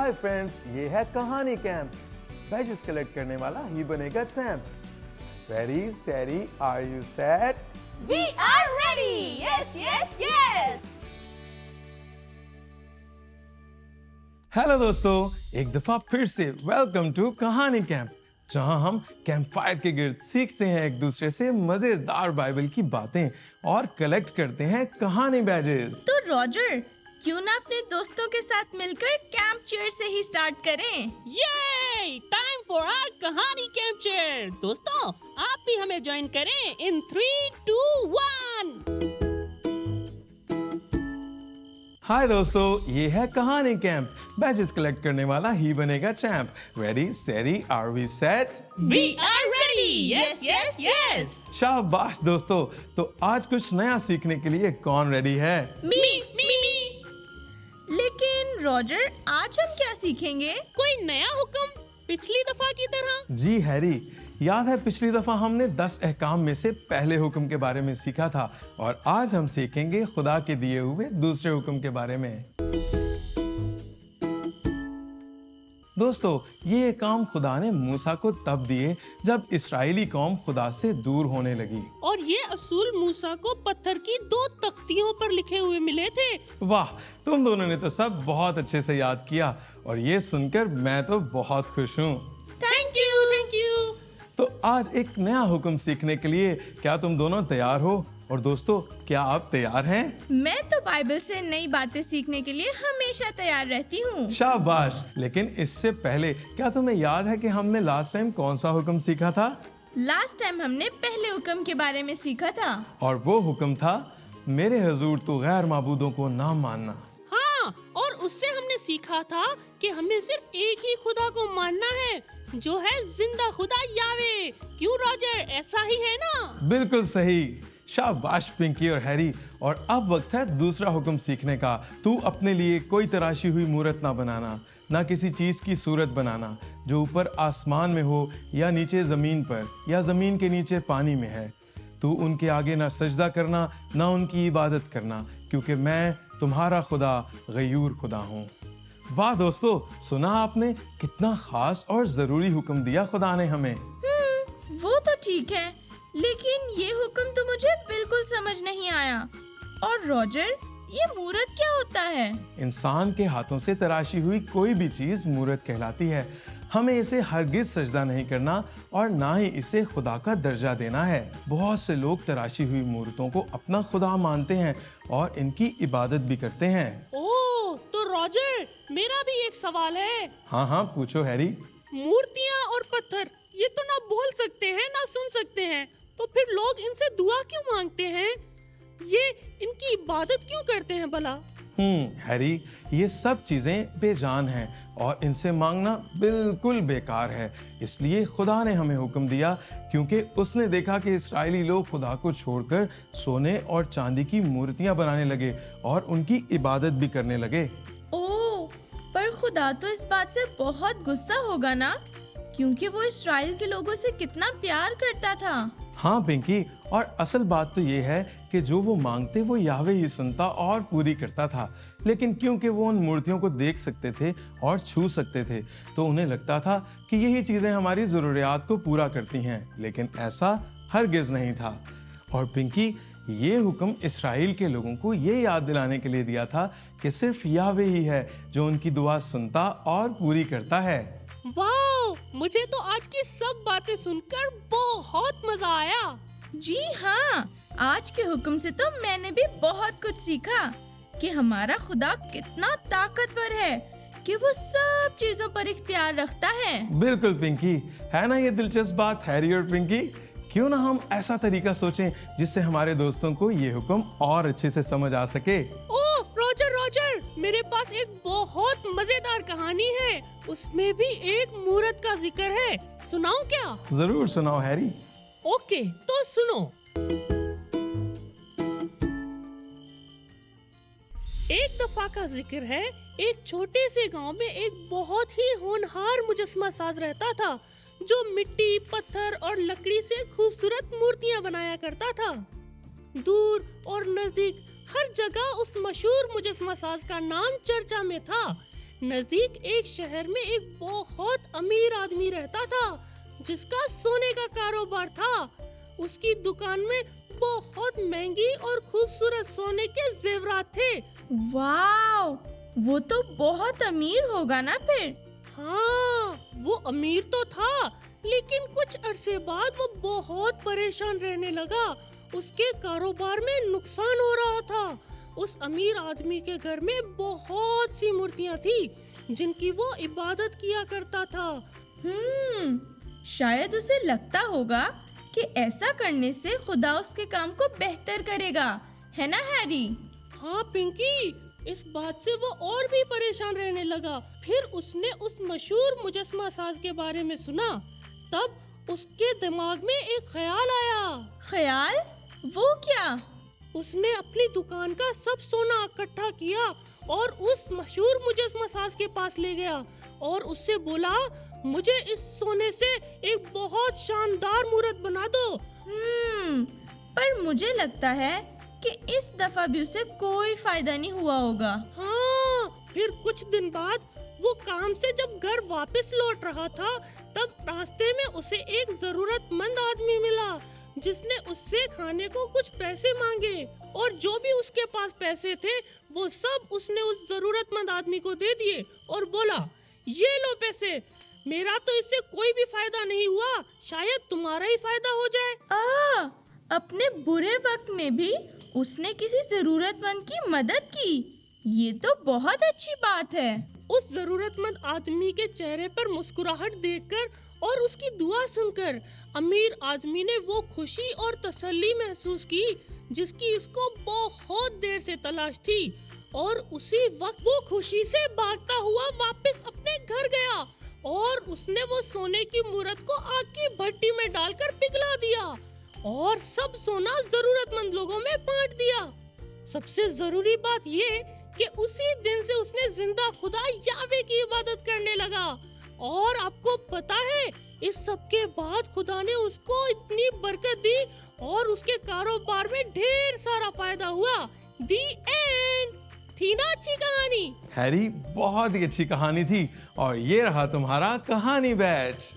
Hi friends, ये है कहानी कैंप। बैजेस कलेक्ट करने वाला ही बनेगा champ. Ready steady are you set? We are ready! Yes, yes, yes! Hello दोस्तों, एक दफा फिर से वेलकम टू कहानी कैंप, जहां हम कैंप फायर के गिर्द सीखते हैं एक दूसरे से मजेदार बाइबल की बातें और कलेक्ट करते हैं कहानी बैजेस। तो रॉजर, क्यों ना अपने दोस्तों के साथ मिलकर कैंप चेयर से ही स्टार्ट करें? Yay! Time for our कहानी कैंप चेयर। दोस्तों, आप भी हमें ज्वाइन करें in 3, 2, 1। हाय दोस्तों, ये है कहानी कैंप। बैजेस कलेक्ट करने वाला ही बनेगा champ. Ready steady are we set? We are ready! Yes, yes, yes! शाबाश दोस्तों, तो आज कुछ नया सीखने के लिए कौन रेडी है? Me. लेकिन रॉजर, आज हम क्या सीखेंगे? कोई नया हुक्म पिछली दफा की तरह? जी हैरी, याद है पिछली दफा हमने 10 अहकाम में से पहले हुक्म के बारे में सीखा था और आज हम सीखेंगे खुदा के दिए हुए दूसरे हुक्म के बारे में। दोस्तों, ये काम खुदा ने मूसा को तब दिए जब इस्राएली कौम खुदा से दूर होने लगी। और ये असूल मूसा को पत्थर की 2 तख्तियों पर लिखे हुए मिले थे। वाह, तुम दोनों ने तो सब बहुत अच्छे से याद किया और ये सुनकर मैं तो बहुत खुश हूँ। Thank you. तो आज एक नया हुक्म सीखने के लिए क्या तुम दोनों तैयार हो? और दोस्तों, क्या आप तैयार हैं? मैं तो बाइबल से नई बातें सीखने के लिए हमेशा तैयार रहती हूँ। शाबाश। लेकिन इससे पहले क्या तुम्हें याद है कि हमने लास्ट टाइम कौन सा हुक्म सीखा था? लास्ट टाइम हमने पहले हुक्म के बारे में सीखा था। और वो हुक्म था, मेरे हुजूर तो गैर माबूदों को ना मानना। हाँ, और उससे हमने सीखा था कि हमें सिर्फ एक ही खुदा को मानना है, जो है जिंदा खुदा यावे। क्यों रॉजर, ऐसा ही है ना? बिल्कुल सही। शाबाश पिंकी और हैरी। और अब वक्त है दूसरा हुक्म सीखने का। तू अपने लिए कोई तराशी हुई मूरत ना बनाना, ना किसी चीज की सूरत बनाना जो ऊपर आसमान में हो या नीचे जमीन पर या जमीन के नीचे पानी में है। तू उनके आगे ना सजदा करना, ना उनकी इबादत करना, क्योंकि मैं तुम्हारा खुदा गयूर खुदा हूँ। वाह दोस्तों, सुना आपने? कितना खास और जरूरी हुक्म दिया खुदा ने हमें। वो तो ठीक है, लेकिन ये हुक्म तो मुझे बिल्कुल समझ नहीं आया। और रॉजर, ये मूरत क्या होता है? इंसान के हाथों से तराशी हुई कोई भी चीज मूरत कहलाती है। हमें इसे हरगिज सजदा नहीं करना और ना ही इसे खुदा का दर्जा देना है। बहुत से लोग तराशी हुई मूर्तों को अपना खुदा मानते हैं और इनकी इबादत भी करते हैं। ओह, तो रॉजर, मेरा भी एक सवाल है। हाँ, पूछो हैरी। मूर्तियाँ और पत्थर ये तो ना बोल सकते हैं ना सुन सकते हैं, तो फिर लोग इनसे दुआ क्यों मांगते हैं? ये इनकी इबादत क्यों करते हैं भला? हैरी, ये सब चीजें बेजान हैं और इनसे मांगना बिल्कुल बेकार है। इसलिए खुदा ने हमें हुक्म दिया, क्योंकि उसने देखा कि इस्राएली लोग खुदा को छोड़कर सोने और चांदी की मूर्तियां बनाने लगे और उनकी इबादत भी करने लगे। ओह, पर खुदा तो इस बात से बहुत गुस्सा होगा ना, क्योंकि वो इस्राएल के लोगों से कितना प्यार करता था। हाँ पिंकी, और असल बात तो ये है कि जो वो मांगते वो यावे ही सुनता और पूरी करता था। लेकिन क्योंकि वो उन मूर्तियों को देख सकते थे और छू सकते थे, तो उन्हें लगता था कि यही चीजें हमारी जरूरियात को पूरा करती हैं। लेकिन ऐसा हरगिज नहीं था। और पिंकी, ये हुक्म इस्राएल के लोगों को ये याद दिलाने के लिए दिया था कि सिर्फ यावे ही है जो उनकी दुआ सुनता और पूरी करता है। वाह, मुझे तो आज की सब बातें सुनकर बहुत मजा आया। जी हाँ, आज के हुक्म से तो मैंने भी बहुत कुछ सीखा कि हमारा खुदा कितना ताकतवर है, कि वो सब चीजों पर इख्तियार रखता है। बिल्कुल पिंकी, है ना ये दिलचस्प बात हैरी और पिंकी? क्यों ना हम ऐसा तरीका सोचें जिससे हमारे दोस्तों को ये हुक्म और अच्छे से समझ आ सके। ओह रॉजर, मेरे पास एक बहुत मजेदार कहानी है। उसमें भी एक मूरत का जिक्र है। सुनाऊं क्या? जरूर सुनाओ हैरी। ओके, तो सुनो। एक दफा का जिक्र है, एक छोटे से गांव में एक बहुत ही होनहार मुजस्समा साज रहता था, जो मिट्टी, पत्थर और लकड़ी से खूबसूरत मूर्तियां बनाया करता था। दूर और नजदीक हर जगह उस मशहूर मुजस्समा साज का नाम चर्चा में था। नजदीक एक शहर में एक बहुत अमीर आदमी रहता था जिसका सोने का कारोबार था। उसकी दुकान में बहुत महंगी और खूबसूरत सोने के जेवरात थे। वाओ, वो तो बहुत अमीर होगा ना फिर। हाँ, वो अमीर तो था, लेकिन कुछ अरसे बाद वो बहुत परेशान रहने लगा। उसके कारोबार में नुकसान हो रहा था। उस अमीर आदमी के घर में बहुत सी मूर्तियाँ थी जिनकी वो इबादत किया करता था। शायद उसे लगता होगा कि ऐसा करने से खुदा उसके काम को बेहतर करेगा, है ना हैरी? हाँ पिंकी, इस बात से वो और भी परेशान रहने लगा। फिर उसने उस मशहूर मुजस्मा साज के बारे में सुना। तब उसके दिमाग में एक ख्याल आया। ख्याल? वो क्या? उसने अपनी दुकान का सब सोना इकट्ठा किया और उस मशहूर मुजस्मा साज के पास ले गया और उससे बोला, मुझे इस सोने से एक बहुत शानदार मूर्त बना दो। पर मुझे लगता है कि इस दफा भी उसे कोई फायदा नहीं हुआ होगा। हाँ, फिर कुछ दिन बाद वो काम से जब घर वापस लौट रहा था, तब रास्ते में उसे एक जरूरतमंद आदमी मिला जिसने उससे खाने को कुछ पैसे मांगे और जो भी उसके पास पैसे थे वो सब उसने उस जरूरतमंद आदमी को दे दिए और बोला, ये लो पैसे, मेरा तो इससे कोई भी फायदा नहीं हुआ, शायद तुम्हारा ही फायदा हो जाए। अपने बुरे वक्त में भी उसने किसी जरूरतमंद की मदद की। ये तो बहुत अच्छी बात है। उस जरूरतमंद आदमी के चेहरे पर मुस्कुराहट देखकर और उसकी दुआ सुनकर अमीर आदमी ने वो खुशी और तसल्ली महसूस की जिसकी उसको बहुत देर से तलाश थी। और उसी वक्त वो खुशी से भागता हुआ वापस अपने घर गया और उसने वो सोने की मूर्त को आग की भट्टी में डालकर पिघला दिया और सब सोना जरूरतमंद लोगों में बांट दिया। सबसे जरूरी बात ये कि उसी दिन से उसने जिंदा खुदा यावे की इबादत करने लगा। और आपको पता है, इस सब के बाद खुदा ने उसको इतनी बरकत दी और उसके कारोबार में ढेर सारा फायदा हुआ। दी एंड। थी ना अच्छी कहानी? हैरी, बहुत ही अच्छी कहानी थी और ये रहा तुम्हारा कहानी बैच।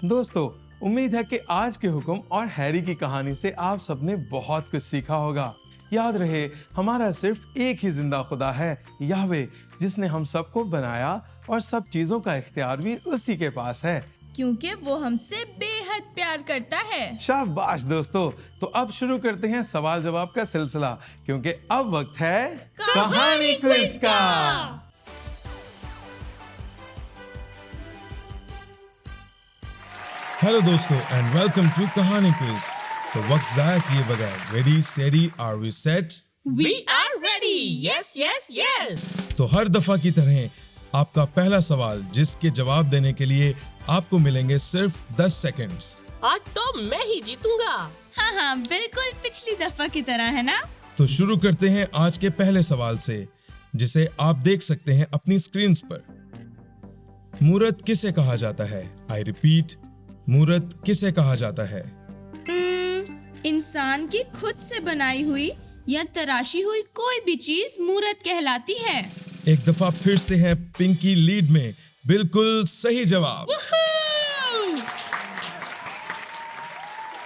दोस्तों, उम्मीद है कि आज के हुक्म और हैरी की कहानी से आप सबने बहुत कुछ सीखा होगा। याद रहे, हमारा सिर्फ एक ही जिंदा खुदा है, याहवे, जिसने हम सबको बनाया और सब चीजों का इख्तियार भी उसी के पास है, क्योंकि वो हमसे बेहद प्यार करता है। शाबाश दोस्तों। तो अब शुरू करते हैं सवाल जवाब का सिलसिला, क्योंकि अब वक्त है कहानी क्विज का। हेलो दोस्तों एंड वेलकम टू कहानी क्विज। तो वक्त जाया किए बगैर ready steady are we set? We are ready. Yes, yes, yes. तो हर दफा की तरह आपका पहला सवाल, जिसके जवाब देने के लिए आपको मिलेंगे सिर्फ 10 सेकंड्स। आज तो मैं ही जीतूंगा। हाँ, बिल्कुल पिछली दफा की तरह, है ना? तो शुरू करते हैं आज के पहले सवाल से, जिसे आप देख सकते हैं अपनी स्क्रीन पर। मूर्त किसे कहा जाता है? आई रिपीट, मूर्त किसे कहा जाता है? इंसान की खुद से बनाई हुई या तराशी हुई कोई भी चीज मूर्त कहलाती है। एक दफा फिर से है पिंकी लीड में, बिल्कुल सही जवाब।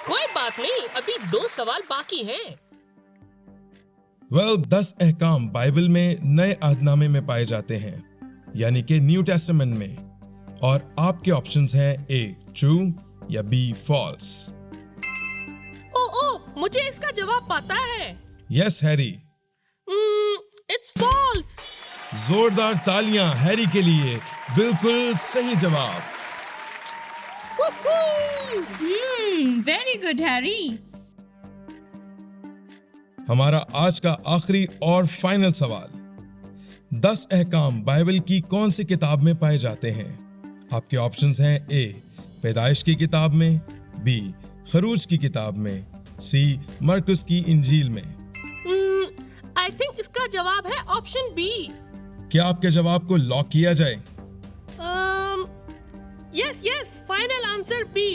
कोई बात नहीं, अभी 2 सवाल बाकी हैं। 10 अहकाम बाइबल में नए अहदनामे में पाए जाते हैं, यानी कि न्यू टेस्टामेंट में। और आपके ऑप्शंस हैं ए ट्रू या बी फॉल्स। मुझे इसका जवाब पता है। Yes Harry. It's false. जोरदार तालियां हैरी के लिए, बिल्कुल सही जवाब। Very good Harry. हमारा आज का आखिरी और फाइनल सवाल, 10 अहकाम बाइबल की कौन सी किताब में पाए जाते हैं? आपके ऑप्शंस हैं ए पैदाइश की किताब में, बी खरूज की किताब में, सी मरकुस की इंजील में। आई थिंक इसका जवाब है ऑप्शन बी। क्या आपके जवाब को लॉक किया जाए? Yes, final answer B.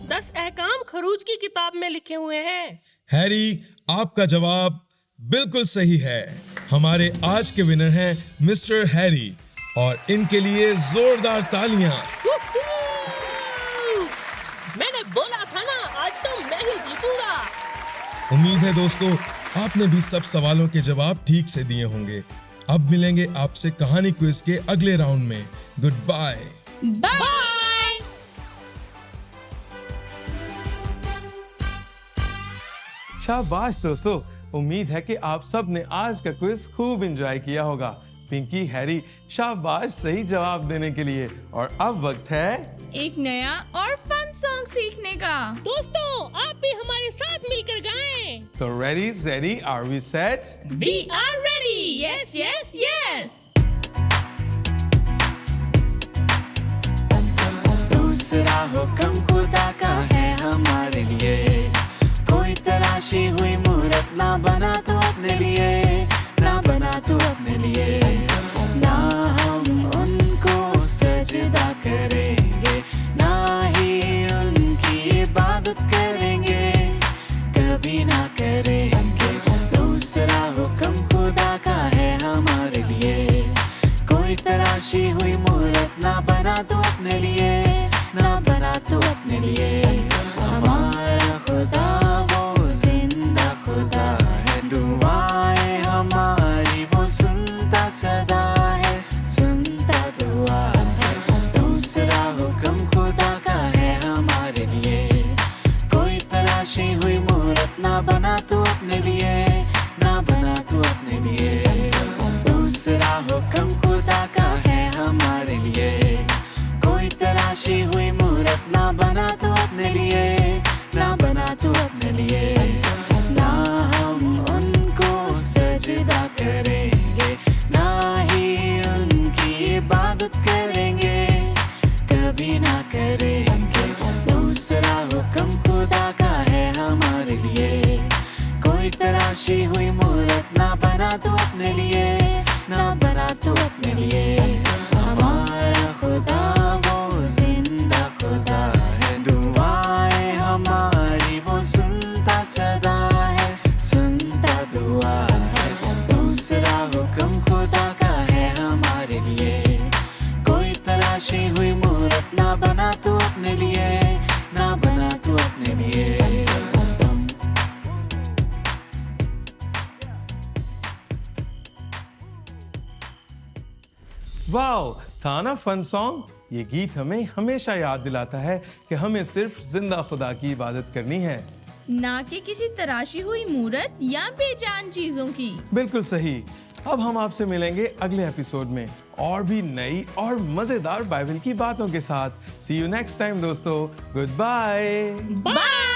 10 अहकाम खरूज की किताब में लिखे हुए हैं। हैरी, आपका जवाब बिल्कुल सही है। हमारे आज के विनर हैं मिस्टर हैरी और इनके लिए जोरदार तालियां। मैंने बोला था ना, आज तो मैं ही जीतूंगा। उम्मीद है दोस्तों आपने भी सब सवालों के जवाब ठीक से दिए होंगे। अब मिलेंगे आपसे कहानी क्विज के अगले राउंड में। Good bye. बाय। शाबाश दोस्तों, उम्मीद है कि आप सब ने आज का क्विज खूब एंजॉय किया होगा। पिंकी, हैरी, शाबाश सही जवाब देने के लिए। और अब वक्त है एक नया और फन सॉन्ग सीखने का। दोस्तों, आप भी हमारे साथ मिलकर गाएं। तो ready steady are we set? We are ready. Yes, yes, yes. दूसरा हुक्म खुदा का है हमारे लिए, कोई तराशी हुई मूरत ना बना तू अपने लिए, ना बना तू अपने लिए। ना हम उनको सजदा करेंगे, ना ही उनकी इबादत करेंगे, कभी ना करेंगे। दूसरा हुक्म खुदा का है हमारे लिए, कोई तराशी हुई मूरत ना बना तू अपने लिए, ना बना तू अपने लिए। हमारा खुदा वो जिंदा खुदा है, दुआएं हमारी वो सुनता सदा है, सुनता दुआ है। दूसरा हुक्म खुदा का है हमारे लिए, कोई तराशी हुई मूरत ना बना तू अपने लिए, ना बना तू अपने लिए। दूसरा हुक्म खुदा का है हमारे लिए, कोई तराशी हुई मूरत ना बना तू अपने लिए, ना बना तू अपने लिए। ना हम उनको सजदा करेंगे, ना ही उनकी इबादत करेंगे, कभी ना करेंगे। दूसरा हुक्म खुदा का है हमारे लिए, कोई तराशी हुई मूरत ना बना तू अपने लिए, ना बना तू अपने लिए। हमारा खुदा वो जिंदा खुदा है, दुआएं हमारी वो सुनता सदा है, सुनता दुआ है। दूसरा हुक्म खुदा का है हमारे लिए, कोई तराशी हुई मूरत ना बना तू अपने लिए, ना बना तू अपने लिए। वाओ, था ना फन सॉन्ग। ये गीत हमें हमेशा याद दिलाता है कि हमें सिर्फ जिंदा खुदा की इबादत करनी है, ना कि किसी तराशी हुई मूरत या बेजान चीजों की। बिल्कुल सही। अब हम आपसे मिलेंगे अगले एपिसोड में और भी नई और मजेदार बाइबल की बातों के साथ। सी यू नेक्स्ट टाइम दोस्तों। Good bye. बाय।